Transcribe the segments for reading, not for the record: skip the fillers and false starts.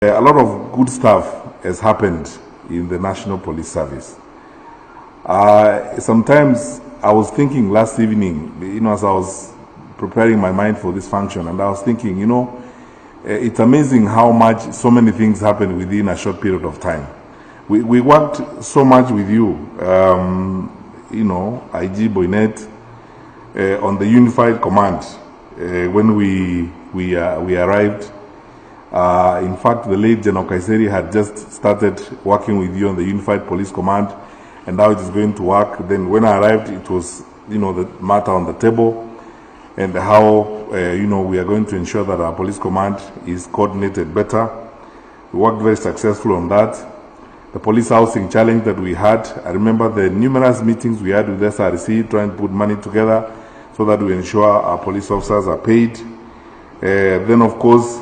A lot of good stuff has happened in the National Police Service. Sometimes I was thinking last evening, as I was preparing my mind for this function, and I was thinking, it's amazing how much so many things happen within a short period of time. We worked so much with you, IG Boynet, on the unified command when we arrived. In fact, the late General Kaiseri had just started working with you on the Unified Police Command, and how it is going to work. Then when I arrived, it was, the matter on the table, and how, we are going to ensure that our police command is coordinated better. We worked very successful on that. The police housing challenge that we had, I remember the numerous meetings we had with SRC trying to put money together so that we ensure our police officers are paid. Then, of course,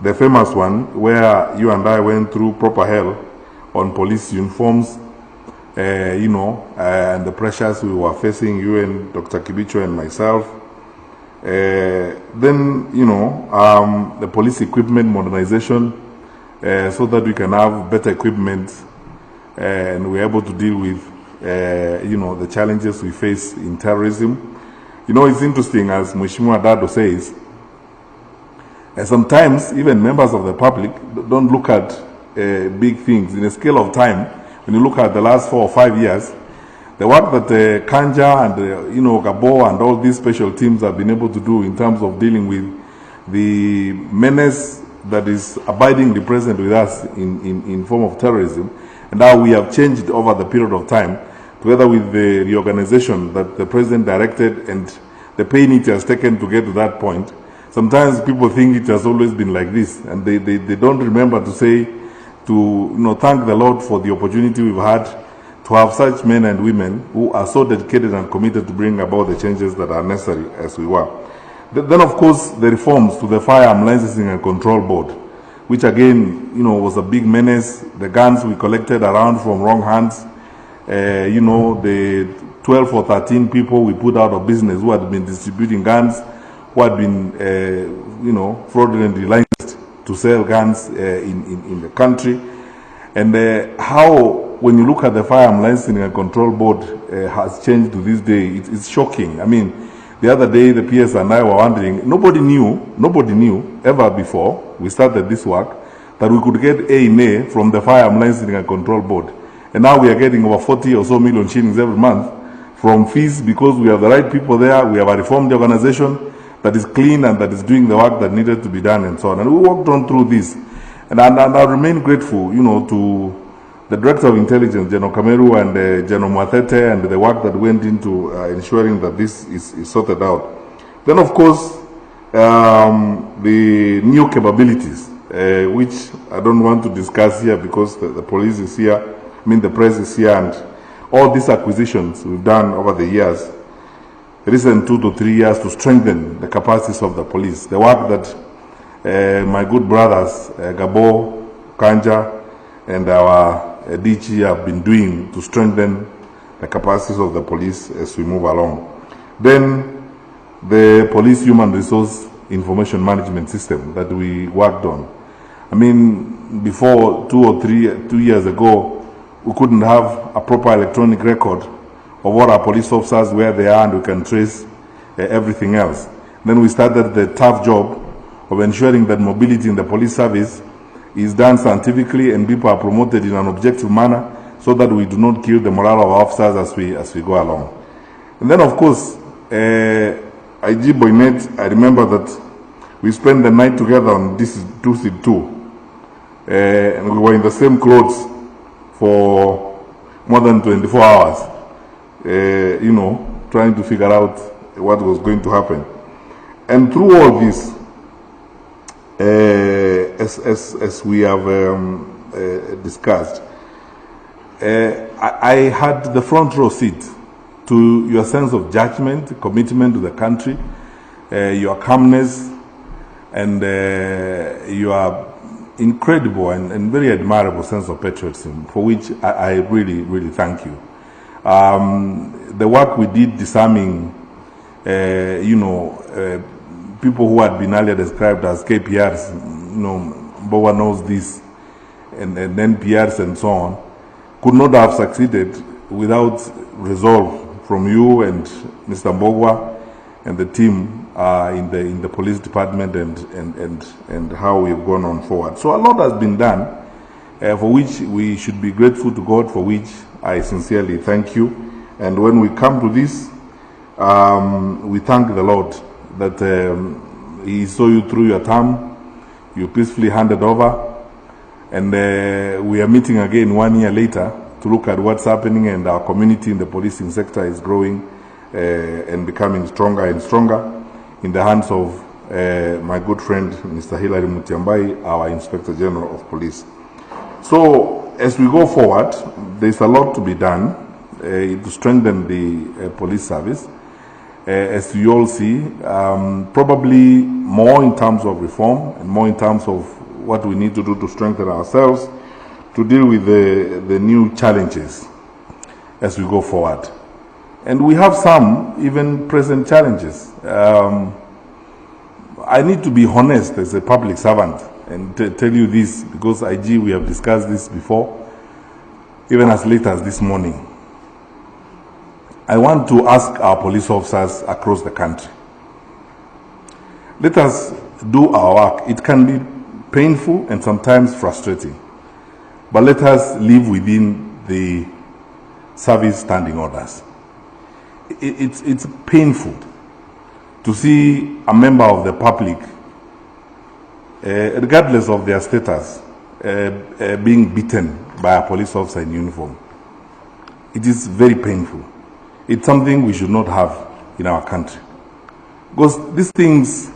the famous one where you and I went through proper hell on police uniforms, and the pressures we were facing, you and Dr. Kibicho and myself. Then, the police equipment modernization, so that we can have better equipment and we're able to deal with, the challenges we face in terrorism. It's interesting, as Mheshimiwa Dado says, sometimes even members of the public don't look at big things. In a scale of time, when you look at the last 4 or 5 years, the work that Kanja and Gabo and all these special teams have been able to do in terms of dealing with the menace that is abidingly present with us in form of terrorism, and how we have changed over the period of time, together with the reorganization that the President directed and the pain it has taken to get to that point. Sometimes people think it has always been like this, and they don't remember to say, thank the Lord for the opportunity we've had to have such men and women who are so dedicated and committed to bring about the changes that are necessary as we were. Then, of course, the reforms to the Firearm Licensing and Control Board, which again, was a big menace. The guns we collected around from wrong hands, the 12 or 13 people we put out of business who had been distributing guns, who had been, fraudulently licensed to sell guns in the country. And how, when you look at the Firearm Licensing and Control Board has changed to this day, it's shocking. I mean, the other day the PS and I were wondering, nobody knew ever before we started this work that we could get A from the Firearm Licensing and Control Board. And now we are getting over 40 or so million shillings every month from fees, because we have the right people there. We have a reformed organization that is clean and that is doing the work that needed to be done and so on. And we worked on through this. And I remain grateful, to the Director of Intelligence, General Kameru, and General Mwatete, and the work that went into ensuring that this is sorted out. Then, of course, the new capabilities, which I don't want to discuss here because the police is here, the press is here, and all these acquisitions we've done over the years, recent 2 to 3 years, to strengthen the capacities of the police. The work that my good brothers, Gabo, Kanja, and our DG have been doing to strengthen the capacities of the police as we move along. Then the Police Human Resource Information Management System that we worked on. Before 2 years ago, we couldn't have a proper electronic record of what our police officers, where they are, and we can trace everything else. Then we started the tough job of ensuring that mobility in the police service is done scientifically and people are promoted in an objective manner, so that we do not kill the morale of our officers as we go along. And then, of course, IG Boynet, I remember that we spent the night together on this 2C2, and we were in the same clothes for more than 24 hours, trying to figure out what was going to happen. And through all this, as we have discussed, I had the front row seat to your sense of judgment, commitment to the country, your calmness, and your incredible and very admirable sense of patriotism, for which I really, really thank you. The work we did disarming, people who had been earlier described as KPRs, Mbowa knows this, and NPRs and so on, could not have succeeded without resolve from you and Mr. Mbogwa and the team in the police department, and how we've gone on forward. So a lot has been done, for which we should be grateful to God, for which I sincerely thank you. And when we come to this, we thank the Lord that He saw you through your term, you peacefully handed over, and we are meeting again 1 year later to look at what's happening, and our community in the policing sector is growing and becoming stronger and stronger in the hands of my good friend, Mr. Hilary Mutyambai, our Inspector General of Police. So, as we go forward, there's a lot to be done to strengthen the police service. As you all see, probably more in terms of reform and more in terms of what we need to do to strengthen ourselves to deal with the new challenges as we go forward. And we have some even present challenges. I need to be honest as a public servant and tell you this, because IG, we have discussed this before, even as late as this morning. I want to ask our police officers across the country, let us do our work. It can be painful and sometimes frustrating, but let us live within the service standing orders. It's painful to see a member of the public, regardless of their status, being beaten by a police officer in uniform. It is very painful. It's something we should not have in our country. Because these things,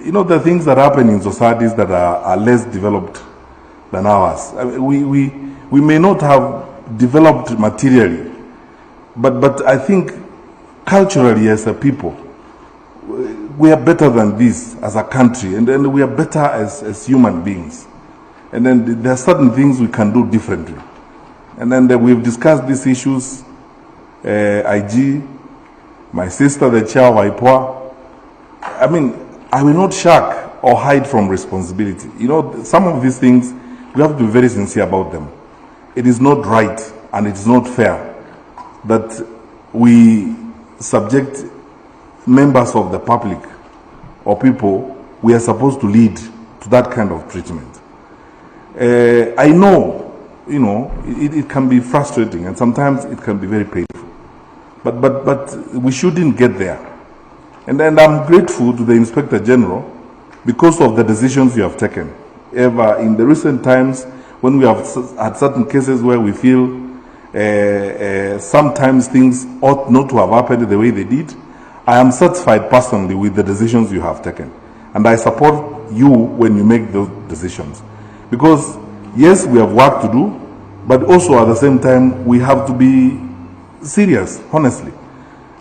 you know, the things that happen in societies that are less developed than ours. I mean, we may not have developed materially, but I think culturally as a people, we are better than this as a country, and then we are better as human beings. And then there are certain things we can do differently. And then we've discussed these issues, IG, my sister, the chair of IPOA. I mean, I will not shirk or hide from responsibility. You know, some of these things, we have to be very sincere about them. It is not right and it is not fair that we subject members of the public or people we are supposed to lead to that kind of treatment. I know, you know, it can be frustrating and sometimes it can be very painful. But we shouldn't get there. And I'm grateful to the Inspector General because of the decisions you have taken. Ever in the recent times, when we have had certain cases where we feel sometimes things ought not to have happened the way they did, I am satisfied personally with the decisions you have taken. And I support you when you make those decisions. Because, yes, we have work to do, but also at the same time, we have to be serious, honestly.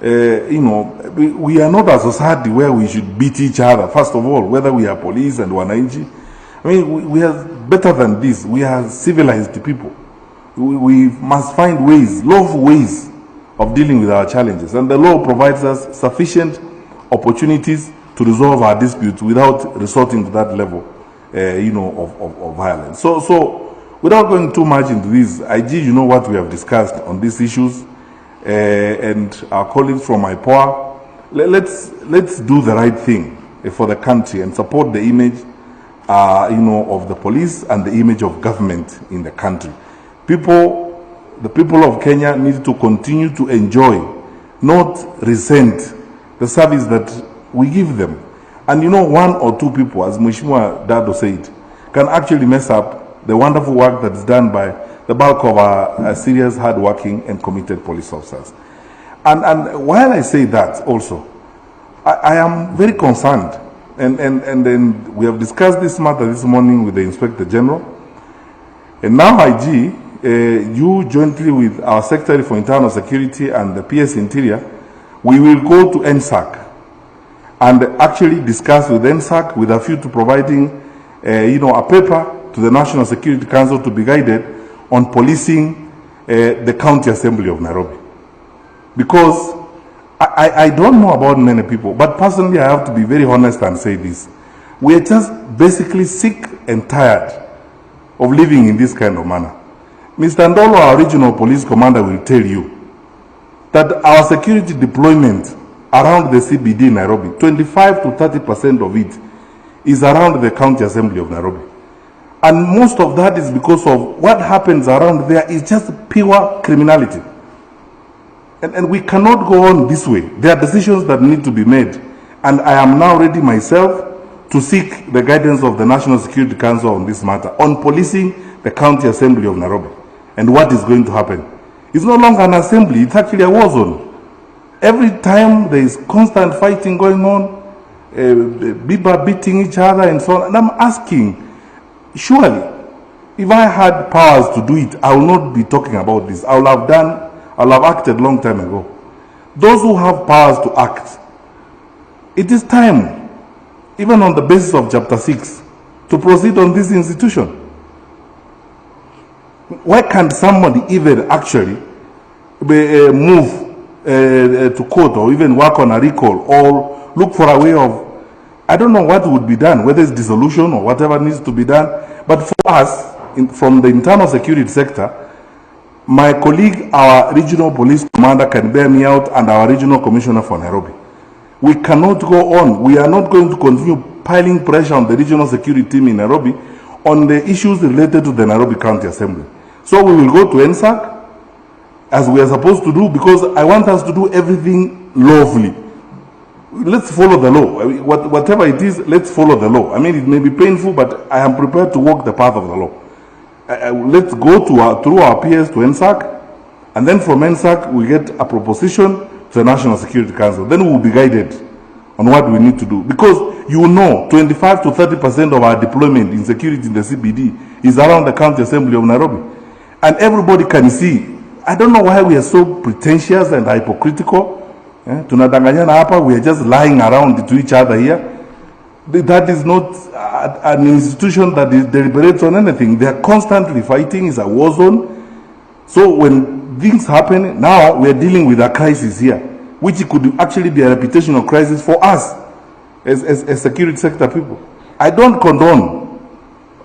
You know, we are not a society where we should beat each other, first of all, whether we are police and wananchi. I mean, we are better than this. We are civilized people. We must find ways, lawful ways of dealing with our challenges. And the law provides us sufficient opportunities to resolve our disputes without resorting to that level, you know, of violence. So, without going too much into this, IG, you know what we have discussed on these issues, and our colleagues from IPOA, let's do the right thing for the country and support the image, you know, of the police and the image of government in the country. The people of Kenya need to continue to enjoy, not resent, the service that we give them. And you know, one or two people, as Mheshimiwa Dado said, can actually mess up the wonderful work that is done by the bulk of our serious, hard-working and committed police officers. And while I say that also, I am very concerned, and then we have discussed this matter this morning with the Inspector General, and now IG, you jointly with our Secretary for Internal Security and the PS Interior, we will go to NSAC and actually discuss with NSAC with a view to providing, you know, a paper to the National Security Council to be guided on policing the County Assembly of Nairobi. Because I don't know about many people, but personally I have to be very honest and say this. We are just basically sick and tired of living in this kind of manner. Mr. Ndolo, our regional police commander, will tell you that our security deployment around the CBD in Nairobi, 25 to 30% of it is around the county assembly of Nairobi. And most of that is because of what happens around there is just pure criminality. And we cannot go on this way. There are decisions that need to be made. And I am now ready myself to seek the guidance of the National Security Council on this matter, on policing the county assembly of Nairobi and what is going to happen. It's no longer an assembly, it's actually a war zone. Every time there is constant fighting going on, people beating each other and so on. And I'm asking, surely, if I had powers to do it, I will not be talking about this. I will have acted long time ago. Those who have powers to act, it is time, even on the basis of Chapter 6, to proceed on this institution. Why can't somebody even actually move to court or even work on a recall or look for a way of, I don't know what would be done, whether it's dissolution or whatever needs to be done. But for us, from the internal security sector, my colleague, our regional police commander, can bear me out, and our regional commissioner for Nairobi. We cannot go on. We are not going to continue piling pressure on the regional security team in Nairobi on the issues related to the Nairobi County Assembly. So we will go to NSAC, as we are supposed to do, because I want us to do everything lawfully. Let's follow the law. Whatever it is, let's follow the law. I mean, it may be painful, but I am prepared to walk the path of the law. Let's go through our PS to NSAC, and then from NSAC we get a proposition to the National Security Council. Then we will be guided on what we need to do. Because you know, 25 to 30% of our deployment in security in the CBD is around the County Assembly of Nairobi. And everybody can see. I don't know why we are so pretentious and hypocritical. Tunadanganyana hapa, we are just lying around to each other here. That is not an institution that deliberates on anything. They are constantly fighting. It's a war zone. So when things happen, now we are dealing with a crisis here, which could actually be a reputational crisis for us as security sector people. I don't condone,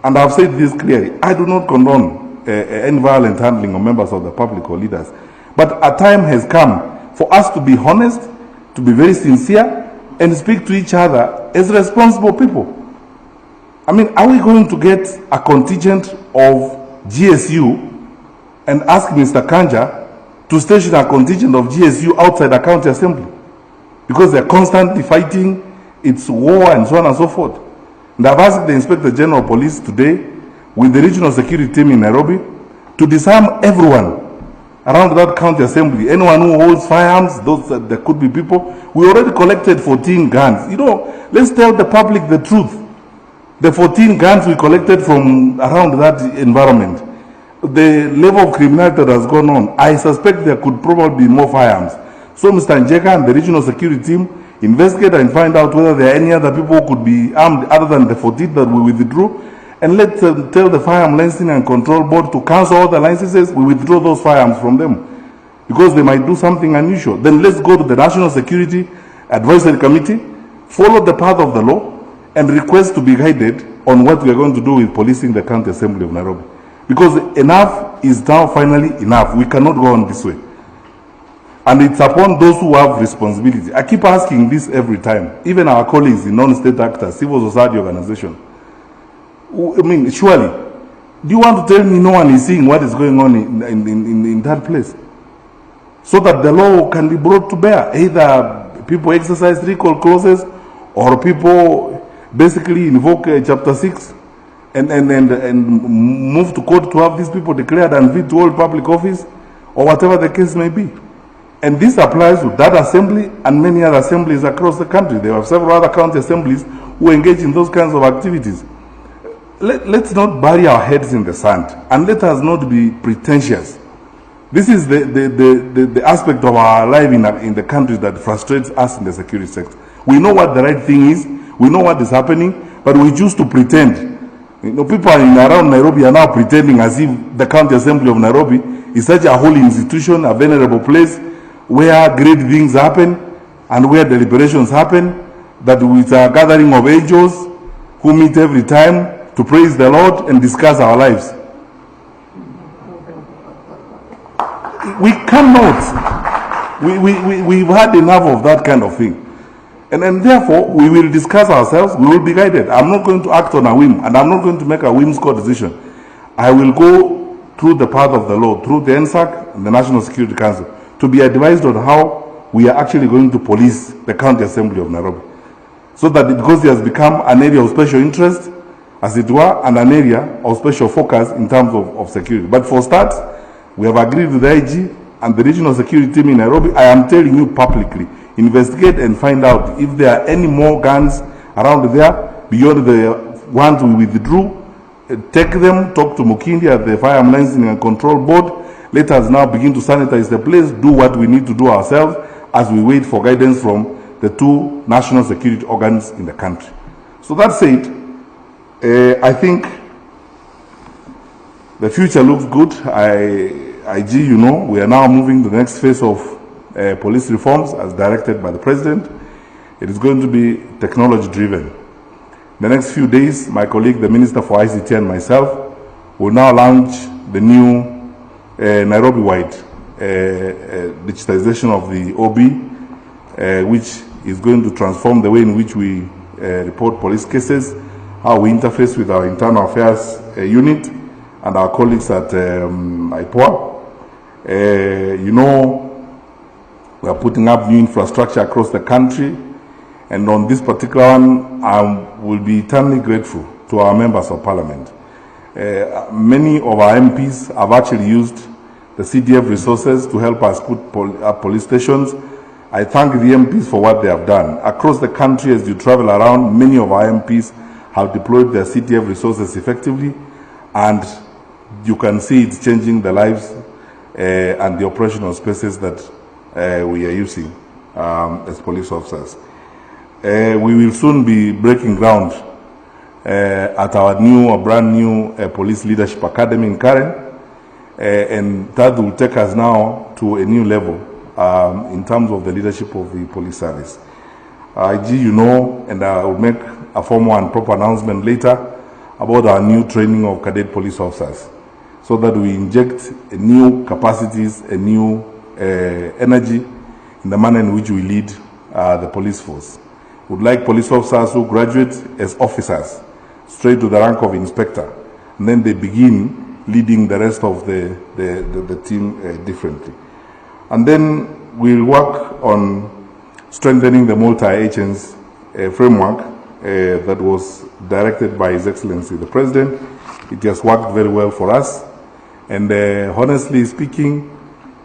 and I've said this clearly, I do not condone any violent handling of members of the public or leaders. But a time has come for us to be honest, to be very sincere, and speak to each other as responsible people. I mean, are we going to get a contingent of GSU and ask Mr. Kanja to station a contingent of GSU outside the county assembly? Because they're constantly fighting, it's war and so on and so forth. And I've asked the Inspector General of Police today, with the regional security team in Nairobi, to disarm everyone around that county assembly. Anyone who holds firearms, those there could be people. We already collected 14 guns. You know, let's tell the public the truth. The 14 guns we collected from around that environment, the level of criminality that has gone on, I suspect there could probably be more firearms. So Mr. Njeka and the regional security team investigate and find out whether there are any other people who could be armed other than the 14 that we withdrew. And let's tell the Firearm Licensing and Control Board to cancel all the licenses. We withdraw those firearms from them because they might do something unusual. Then let's go to the National Security Advisory Committee, follow the path of the law, and request to be guided on what we are going to do with policing the County Assembly of Nairobi. Because enough is now finally enough. We cannot go on this way. And it's upon those who have responsibility. I keep asking this every time, even our colleagues in non-state actors, civil society organizations. I mean, surely, do you want to tell me no one is seeing what is going on in that place? So that the law can be brought to bear. Either people exercise recall clauses or people basically invoke Chapter 6 and move to court to have these people declared unfit to hold public office or whatever the case may be. And this applies to that assembly and many other assemblies across the country. There are several other county assemblies who engage in those kinds of activities. Let's not bury our heads in the sand, and let us not be pretentious. This is the aspect of our life in the country that frustrates us in the security sector. We know what the right thing is, we know what is happening, but we choose to pretend. You know, people around Nairobi are now pretending as if the County Assembly of Nairobi is such a holy institution, a venerable place, where great things happen and where deliberations happen, that with a gathering of angels, who meet every time to praise the Lord and discuss our lives. We cannot. We've had enough of that kind of thing. And therefore, we will discuss ourselves, we will be guided. I'm not going to act on a whim, and I'm not going to make a whimsical decision. I will go through the path of the law, through the NSAC and the National Security Council, to be advised on how we are actually going to police the County Assembly of Nairobi. So that because it has become an area of special interest, as it were, and an area of special focus in terms of security. But for start, we have agreed with the IG and the regional security team in Nairobi. I am telling you publicly, investigate and find out if there are any more guns around there beyond the ones we withdrew. Take them, talk to Mukindi at the Firearm Licensing and Control Board. Let us now begin to sanitize the place, do what we need to do ourselves as we wait for guidance from the two national security organs in the country. So that said, I think the future looks good. IG, you know, we are now moving to the next phase of police reforms as directed by the President. It is going to be technology driven. The next few days, my colleague, the Minister for ICT and myself, will now launch the new Nairobi-wide digitization of the OB, which is going to transform the way in which we report police cases, how we interface with our internal affairs unit and our colleagues at IPOA. You know, we are putting up new infrastructure across the country, and on this particular one, I will be eternally grateful to our members of parliament. Many of our MPs have actually used the CDF resources to help us put up police stations. I thank the MPs for what they have done. Across the country, as you travel around, many of our MPs have deployed their CDF resources effectively, and you can see it's changing the lives and the operational spaces that we are using as police officers. We will soon be breaking ground at our brand new Police Leadership Academy in Karen, and that will take us now to a new level in terms of the leadership of the police service. IG, you know, and I will make a formal and proper announcement later about our new training of cadet police officers, so that we inject new capacities, a new energy in the manner in which we lead the police force. We would like police officers who graduate as officers straight to the rank of inspector, and then they begin leading the rest of the team differently. And then we'll work on strengthening the multi-agents framework that was directed by His Excellency the President. It has worked very well for us. And honestly speaking,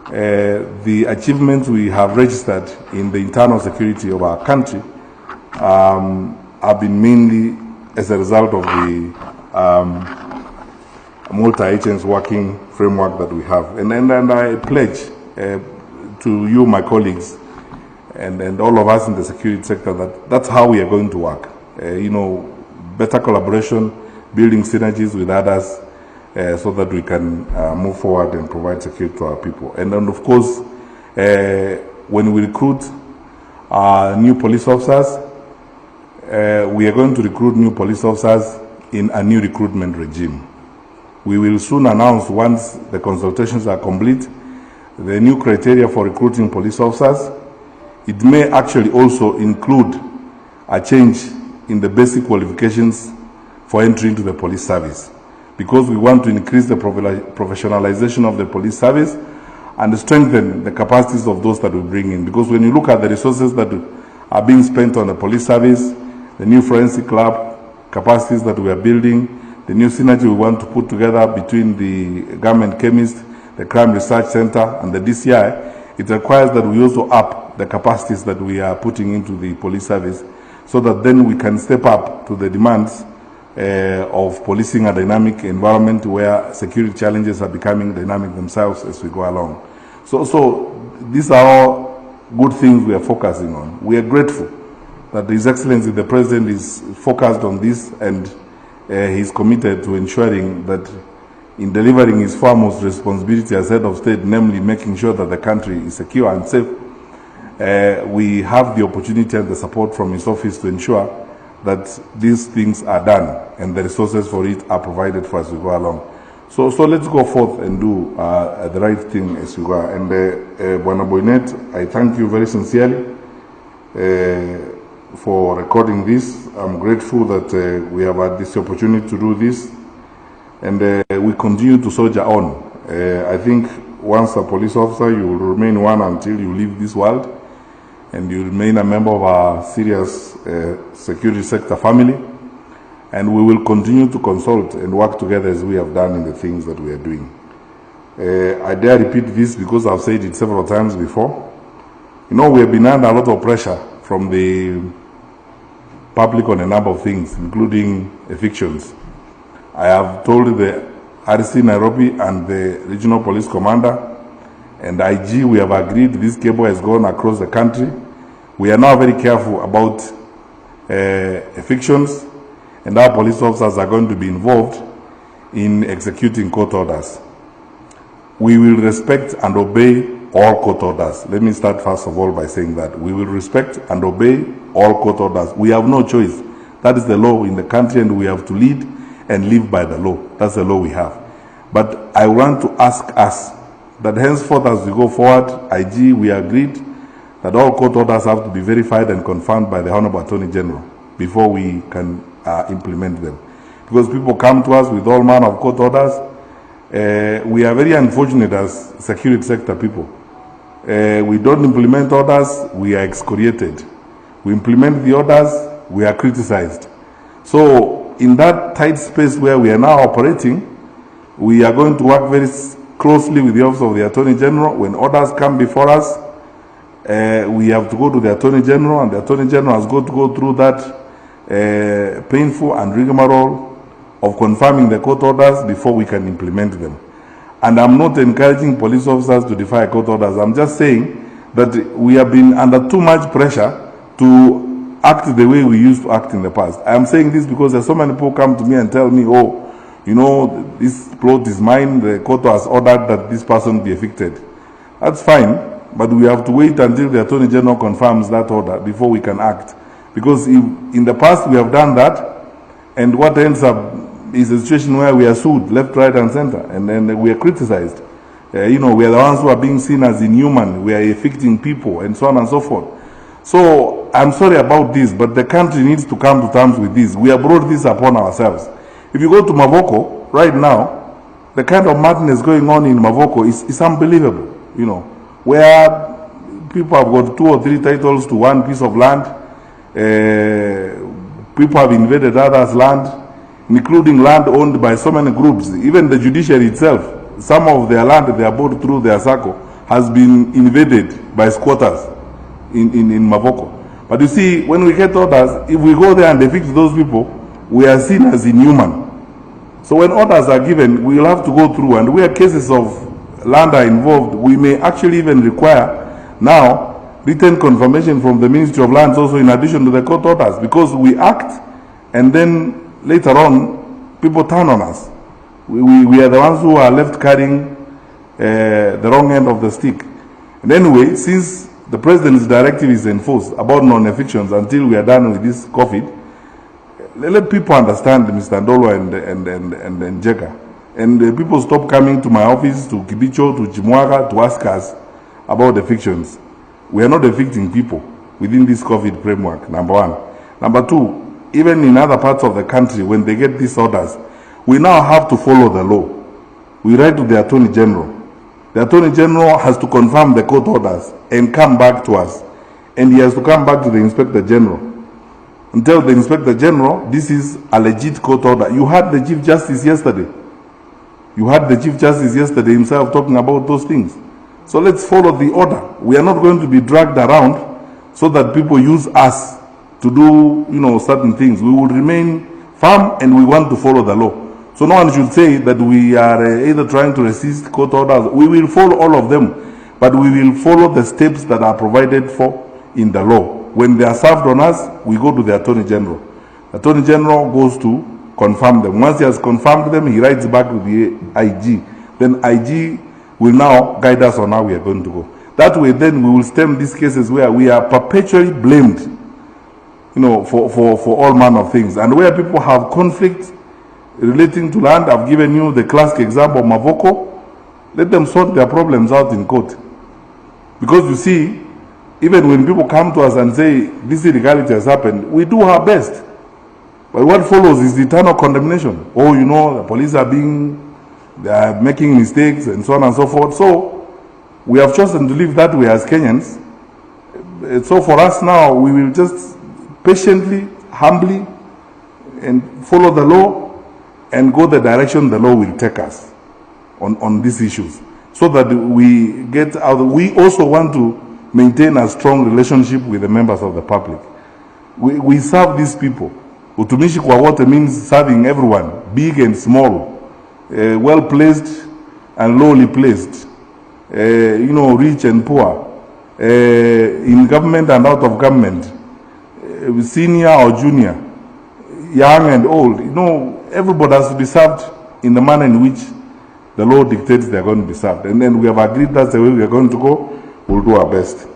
the achievements we have registered in the internal security of our country have been mainly as a result of the multi-agents working framework that we have. And I pledge to you, my colleagues, and all of us in the security sector, that that's how we are going to work. You know, better collaboration, building synergies with others, so that we can move forward and provide security to our people. And then, of course, when we recruit new police officers, we are going to recruit new police officers in a new recruitment regime. We will soon announce, once the consultations are complete, the new criteria for recruiting police officers. It may actually also include a change in the basic qualifications for entry into the police service, because we want to increase the professionalization of the police service and strengthen the capacities of those that we bring in. Because when you look at the resources that are being spent on the police service, the new forensic lab capacities that we are building, the new synergy we want to put together between the government chemist, the Crime Research Center, and the DCI, it requires that we also up the capacities that we are putting into the police service, so that then we can step up to the demands of policing a dynamic environment where security challenges are becoming dynamic themselves as we go along. So these are all good things we are focusing on. We are grateful that His Excellency the President is focused on this, and he is committed to ensuring that in delivering his foremost responsibility as head of state, namely making sure that the country is secure and safe, we have the opportunity and the support from his office to ensure that these things are done and the resources for it are provided for as we go along. So let's go forth and do the right thing as we go. And Bwana Boynet, I thank you very sincerely for recording this. I'm grateful that we have had this opportunity to do this, and we continue to soldier on. I think once a police officer, you will remain one until you leave this world, and you remain a member of our serious security sector family, and we will continue to consult and work together as we have done in the things that we are doing. I dare repeat this because I've said it several times before. You know, we have been under a lot of pressure from the public on a number of things, including evictions. I have told the RC Nairobi and the regional police commander and IG, we have agreed this cable has gone across the country. We are now very careful about evictions, and our police officers are going to be involved in executing court orders. We will respect and obey all court orders. Let me start first of all by saying that we will respect and obey all court orders. We have no choice. That is the law in the country, and we have to lead and live by the law. That's the law we have. But I want to ask us that henceforth as we go forward, IG, we agreed that all court orders have to be verified and confirmed by the Honorable Attorney General before we can implement them. Because people come to us with all manner of court orders. We are very unfortunate as security sector people. We don't implement orders, we are excoriated. We implement the orders, we are criticized. So in that tight space where we are now operating, we are going to work very closely with the Office of the Attorney General. When orders come before us, we have to go to the Attorney General, and the Attorney General has got to go through that painful and rigmarole of confirming the court orders before we can implement them. And I'm not encouraging police officers to defy court orders. I'm just saying that we have been under too much pressure to act the way we used to act in the past. I'm saying this because there's so many people come to me and tell me, oh, you know, this plot is mine, the court has ordered that this person be evicted. That's fine, but we have to wait until the Attorney General confirms that order before we can act. Because if, in the past we have done that, and what ends up is a situation where we are sued left, right, and center, and then we are criticized. You know, we are the ones who are being seen as inhuman, we are evicting people, and so on and so forth. So I'm sorry about this, but the country needs to come to terms with this. We have brought this upon ourselves. If you go to Mavoko right now, the kind of madness going on in Mavoko is unbelievable, you know, where people have got 2 or 3 titles to one piece of land. People have invaded others' land, including land owned by so many groups. Even the judiciary itself, some of their land they are bought through their circle has been invaded by squatters in Mavoko. But you see, when we get orders, if we go there and evict those people, we are seen as inhuman. So when orders are given, we will have to go through, and where cases of land are involved, we may actually even require now written confirmation from the Ministry of Lands also in addition to the court orders, because we act and then later on people turn on us. We are the ones who are left carrying the wrong end of the stick. And anyway, since the President's directive is enforced about non-evictions until we are done with this COVID, let people understand, Mr. Ndolo and Jega. And people stop coming to my office, to Kibicho, to Chimwaga, to ask us about evictions. We are not evicting people within this COVID framework, number one. Number two, even in other parts of the country, when they get these orders, we now have to follow the law. We write to the Attorney General. The Attorney General has to confirm the court orders and come back to us. And he has to come back to the Inspector General and tell the Inspector General, this is a legit court order. You had the Chief Justice yesterday. You had the Chief Justice yesterday himself talking about those things. So let's follow the order. We are not going to be dragged around so that people use us to do, you know, certain things. We will remain firm and we want to follow the law. So no one should say that we are either trying to resist court orders. We will follow all of them, but we will follow the steps that are provided for in the law. When they are served on us, we go to the Attorney General. The Attorney General goes to confirm them. Once he has confirmed them, he writes back to the IG. Then IG will now guide us on how we are going to go. That way, then we will stem these cases where we are perpetually blamed for all manner of things. And where people have conflict relating to land, I've given you the classic example of Mavoko. Let them sort their problems out in court. Because you see, even when people come to us and say this illegality has happened, we do our best. But what follows is eternal condemnation. Oh, the police they are making mistakes and so on and so forth. So we have chosen to live that way as Kenyans. So for us now, we will just patiently, humbly, and follow the law and go the direction the law will take us on these issues, so that we get out. We also want to maintain a strong relationship with the members of the public. We serve these people. Utumishi kwa wote means serving everyone, big and small, well-placed and lowly placed, rich and poor, in government and out of government, senior or junior, young and old. Everybody has to be served in the manner in which the law dictates they are going to be served. And then we have agreed that's the way we are going to go. We'll do our best.